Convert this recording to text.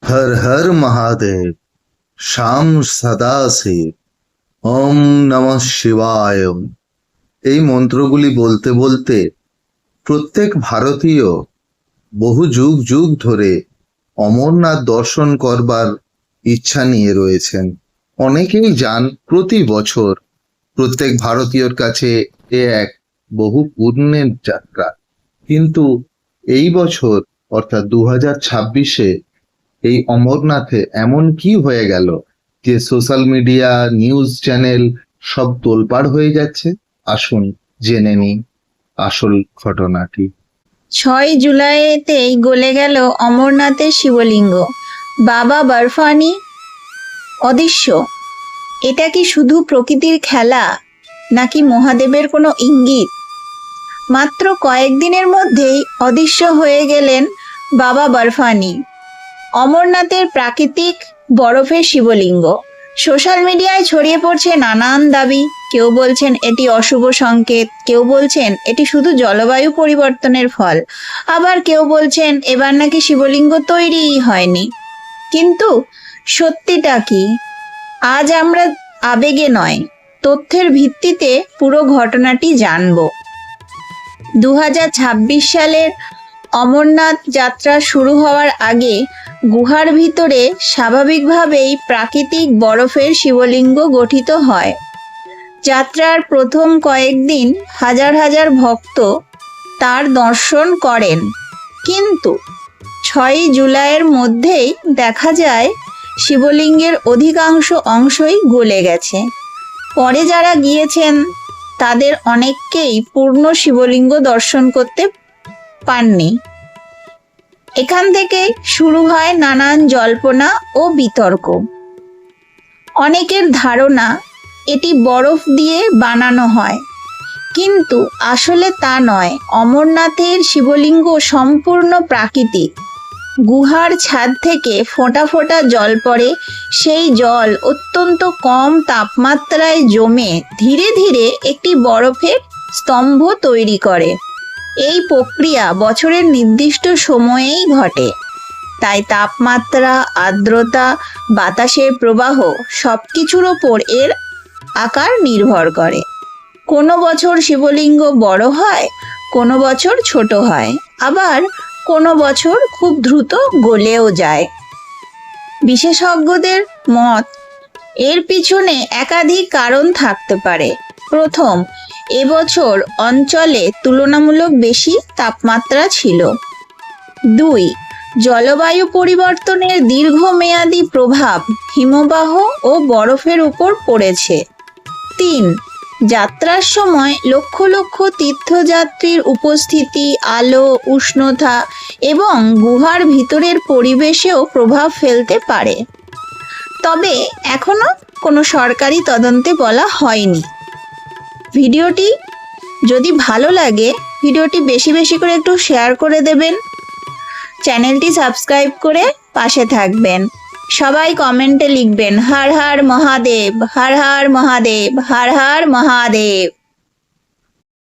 হর হর মহাদেব, শাম সদা শিব, ওম নমঃ শিবায়। এই মন্ত্রগুলি বলতে বলতে প্রত্যেক ভারতীয় বহু যুগ যুগ ধরে অমরনাথ দর্শন করবার ইচ্ছা নিয়ে রয়েছেন। অনেকেই যান প্রতি বছর। প্রত্যেক ভারতীয়র কাছে এ এক বহু পুণ্যের যাত্রা। কিন্তু এই বছর অর্থাৎ 2026-এ এই অমরনাথে এমন কি হয়ে গেল যে সোশ্যাল মিডিয়া, নিউজ চ্যানেল সব তোলপাড় হয়ে যাচ্ছে? আসুন জেনে নিই আসল ঘটনাটি। 6 জুলাইতেই গলে গেল অমরনাথের শিবলিঙ্গ। বাবা বরফানি অদৃশ্য। এটা কি শুধু প্রকৃতির খেলা, নাকি মহাদেবের কোনো ইঙ্গিত? মাত্র কয়েকদিনের মধ্যেই অদৃশ্য হয়ে গেলেন বাবা বরফানি, অমরনাথের প্রাকৃতিক বরফের শিবলিঙ্গ। সোশ্যাল মিডিয়ায় ছড়িয়ে পড়ছে নানান দাবি। কেউ বলছেন এটি অশুভ সংকেত, কেউ বলছেন এটি শুধু জলবায়ু পরিবর্তনের ফল, আবার কেউ বলছেন এবার নাকি শিবলিঙ্গ তৈরিই হয়নি। কিন্তু সত্যিটা কি? আজ আমরা আবেগে নয়, তথ্যের ভিত্তিতে পুরো ঘটনাটি জানব। 2026 সালের অমরনাথ যাত্রা শুরু হওয়ার আগে গুহার ভিতরে স্বাভাবিকভাবেই প্রাকৃতিক বরফের শিবলিঙ্গ গঠিত হয়। যাত্রার প্রথম কয়েকদিন হাজার হাজার ভক্ত তার দর্শন করেন, কিন্তু 6 জুলাইয়ের মধ্যেই দেখা যায় শিবলিঙ্গের অধিকাংশ অংশই গলে গেছে। পরে যারা গিয়েছেন তাদের অনেককেই পূর্ণ শিবলিঙ্গ দর্শন করতে পাননি। এখান থেকে শুরু হয় নানান জল্পনা ও বিতর্ক। অনেকের ধারণা এটি বরফ দিয়ে বানানো হয়, কিন্তু আসলে তা নয়। অমরনাথের শিবলিঙ্গ সম্পূর্ণ প্রাকৃতিক। গুহার ছাদ থেকে ফোঁটা ফোঁটা জল পড়ে। সেই জল অত্যন্ত কম তাপমাত্রায় জমে ধীরে ধীরে একটি বরফের স্তম্ভ তৈরি করে। এই প্রক্রিয়া বছরের নির্দিষ্ট সময়েই ঘটে, তাই তাপমাত্রা, আর্দ্রতা, বাতাসের প্রবাহ সবকিছুর ওপর এর আকার নির্ভর করে। কোনো বছর শিবলিঙ্গ বড় হয়, কোনো বছর ছোট হয়, আবার কোনো বছর খুব দ্রুত গলেও যায়। বিশেষজ্ঞদের মত, এর পিছনে একাধিক কারণ থাকতে পারে। প্রথম, এবছর অঞ্চলে তুলনামূলক বেশি তাপমাত্রা ছিল। 2, জলবায়ু পরিবর্তনের দীর্ঘমেয়াদী প্রভাব হিমবাহ ও বরফের উপর পড়েছে। 3, যাত্রার সময় লক্ষ লক্ষ তীর্থযাত্রীর উপস্থিতি, আলো, উষ্ণতা এবং গুহার ভিতরের পরিবেশেও প্রভাব ফেলতে পারে। তবে এখনো কোনো সরকারি তদন্তে বলা হয়নি। ভিডিওটি যদি ভালো লাগে, ভিডিওটি বেশি বেশি করে একটু শেয়ার করে দেবেন। চ্যানেলটি সাবস্ক্রাইব করে পাশে থাকবেন। সবাই কমেন্টে লিখবেন হর হর মহাদেব, হর হর মহাদেব, হর হর মহাদেব।